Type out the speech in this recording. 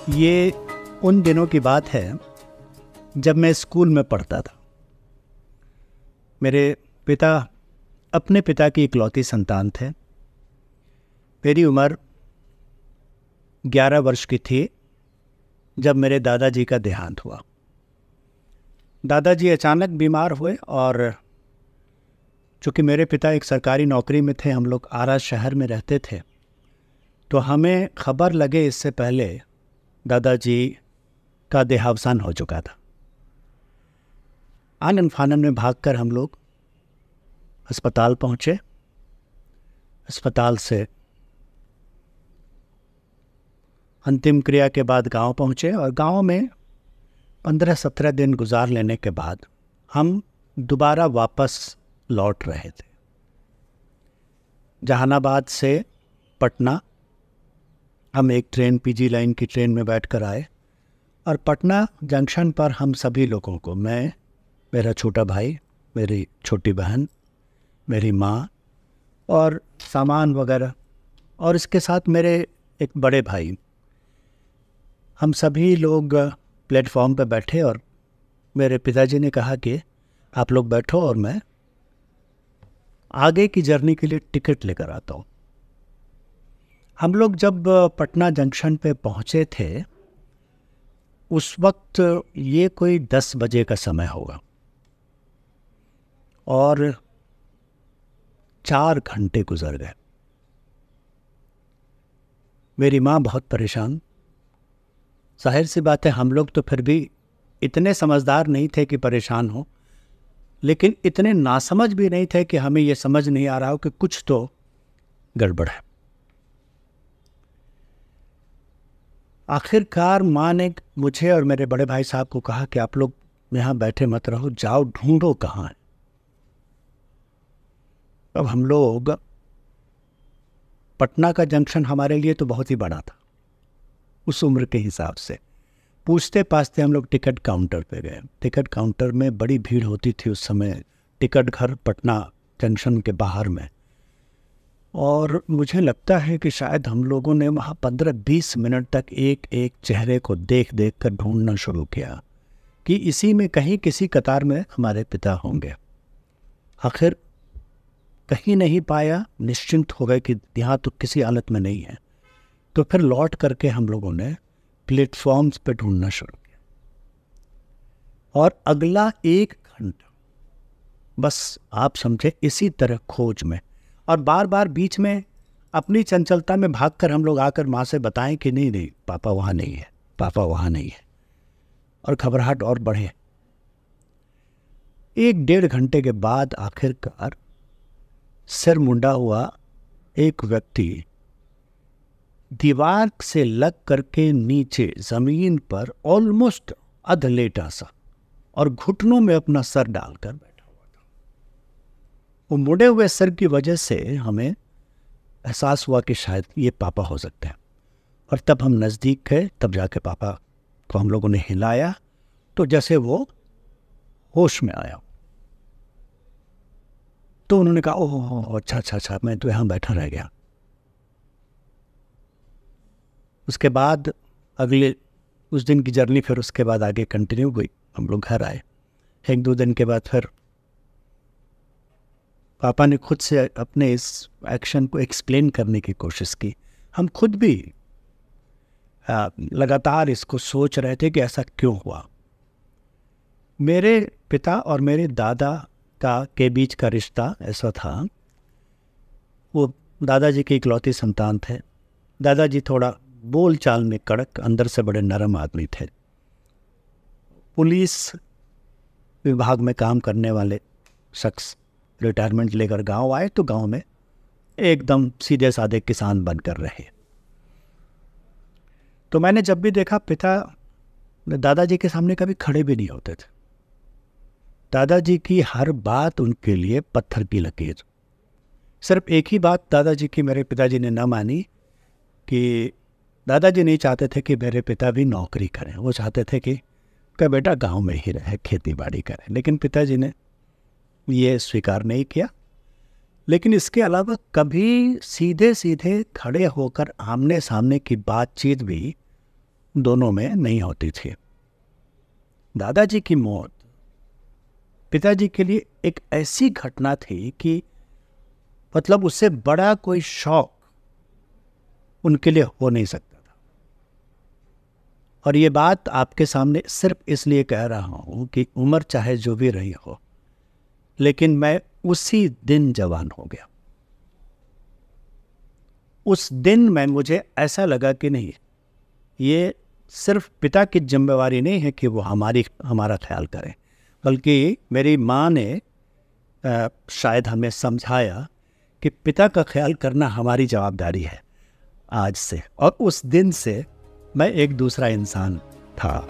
ये उन दिनों की बात है जब मैं स्कूल में पढ़ता था। मेरे पिता अपने पिता की इकलौती संतान थे। मेरी उम्र 11 वर्ष की थी जब मेरे दादाजी का देहांत हुआ। दादाजी अचानक बीमार हुए और चूँकि मेरे पिता एक सरकारी नौकरी में थे, हम लोग आरा शहर में रहते थे, तो हमें खबर लगे इससे पहले दादाजी का देहावसान हो चुका था। आनन फानन में भागकर हम लोग अस्पताल पहुँचे। अस्पताल से अंतिम क्रिया के बाद गांव पहुँचे और गांव में 15-17 दिन गुजार लेने के बाद हम दोबारा वापस लौट रहे थे। जहानाबाद से पटना हम एक ट्रेन, पीजी लाइन की ट्रेन में बैठकर आए और पटना जंक्शन पर हम सभी लोगों को, मैं, मेरा छोटा भाई, मेरी छोटी बहन, मेरी माँ और सामान वगैरह, और इसके साथ मेरे एक बड़े भाई, हम सभी लोग प्लेटफॉर्म पर बैठे और मेरे पिताजी ने कहा कि आप लोग बैठो और मैं आगे की जर्नी के लिए टिकट लेकर आता हूँ। हम लोग जब पटना जंक्शन पे पहुँचे थे उस वक्त ये कोई 10 बजे का समय होगा और 4 घंटे गुजर गए। मेरी माँ बहुत परेशान। जाहिर सी बात है, हम लोग तो फिर भी इतने समझदार नहीं थे कि परेशान हो, लेकिन इतने नासमझ भी नहीं थे कि हमें ये समझ नहीं आ रहा हो कि कुछ तो गड़बड़ है। आखिरकार माँ ने मुझे और मेरे बड़े भाई साहब को कहा कि आप लोग यहाँ बैठे मत रहो, जाओ ढूंढो कहाँ है। अब हम लोग, पटना का जंक्शन हमारे लिए तो बहुत ही बड़ा था उस उम्र के हिसाब से। पूछते पाछते हम लोग टिकट काउंटर पे गए। टिकट काउंटर में बड़ी भीड़ होती थी उस समय, टिकट घर पटना जंक्शन के बाहर में, और मुझे लगता है कि शायद हम लोगों ने वहाँ 15-20 मिनट तक एक एक चेहरे को देख देख कर ढूंढना शुरू किया कि इसी में कहीं किसी कतार में हमारे पिता होंगे। आखिर कहीं नहीं पाया, निश्चिंत हो गए कि यहाँ तो किसी हालत में नहीं है। तो फिर लौट करके हम लोगों ने प्लेटफॉर्म्स पे ढूंढना शुरू किया और अगला 1 घंटा बस आप समझे इसी तरह खोज में, और बार बार बीच में अपनी चंचलता में भागकर हम लोग आकर माँ से बताएं कि नहीं नहीं पापा वहाँ नहीं है, पापा वहाँ नहीं है, और घबराहट और बढ़े। 1-1.5 घंटे के बाद आखिरकार सिर मुंडा हुआ एक व्यक्ति दीवार से लग करके नीचे जमीन पर ऑलमोस्ट अधलेटा सा और घुटनों में अपना सर डालकर बैठा हुआ था। वो मुड़े हुए सर की वजह से हमें एहसास हुआ कि शायद ये पापा हो सकते हैं, और तब हम नज़दीक गए, तब जाके पापा को हम लोगों ने हिलाया तो जैसे वो होश में आया। तो उन्होंने कहा, ओह अच्छा, मैं तो यहाँ बैठा रह गया। उसके बाद अगले उस दिन की जर्नी फिर उसके बाद आगे कंटिन्यू हुई। हम लोग घर आए 1-2 दिन के बाद, फिर पापा ने खुद से अपने इस एक्शन को एक्सप्लेन करने की कोशिश की। हम खुद भी लगातार इसको सोच रहे थे कि ऐसा क्यों हुआ। मेरे पिता और मेरे दादा के बीच का रिश्ता ऐसा था, वो दादाजी की इकलौती संतान थे। दादाजी थोड़ा बोल चाल में कड़क, अंदर से बड़े नरम आदमी थे। पुलिस विभाग में काम करने वाले शख्स रिटायरमेंट लेकर गांव आए तो गांव में एकदम सीधे साधे किसान बनकर रहे। तो मैंने जब भी देखा, पिता दादाजी के सामने कभी खड़े भी नहीं होते थे। दादाजी की हर बात उनके लिए पत्थर की लकीर। सिर्फ एक ही बात दादाजी की मेरे पिताजी ने न मानी कि दादाजी नहीं चाहते थे कि मेरे पिता भी नौकरी करें। वो चाहते थे कि बेटा गांव में ही रहे, खेती बाड़ी करें, लेकिन पिताजी ने ये स्वीकार नहीं किया। लेकिन इसके अलावा कभी सीधे सीधे खड़े होकर आमने सामने की बातचीत भी दोनों में नहीं होती थी। दादाजी की मौत पिताजी के लिए एक ऐसी घटना थी कि मतलब उससे बड़ा कोई शौक उनके लिए हो नहीं सकता था। और ये बात आपके सामने सिर्फ इसलिए कह रहा हूं कि उम्र चाहे जो भी रही हो, लेकिन मैं उसी दिन जवान हो गया। उस दिन में मुझे ऐसा लगा कि नहीं, ये सिर्फ पिता की जिम्मेवारी नहीं है कि वो हमारा ख्याल करें, बल्कि मेरी माँ ने शायद हमें समझाया कि पिता का ख्याल करना हमारी जवाबदारी है आज से। और उस दिन से मैं एक दूसरा इंसान था।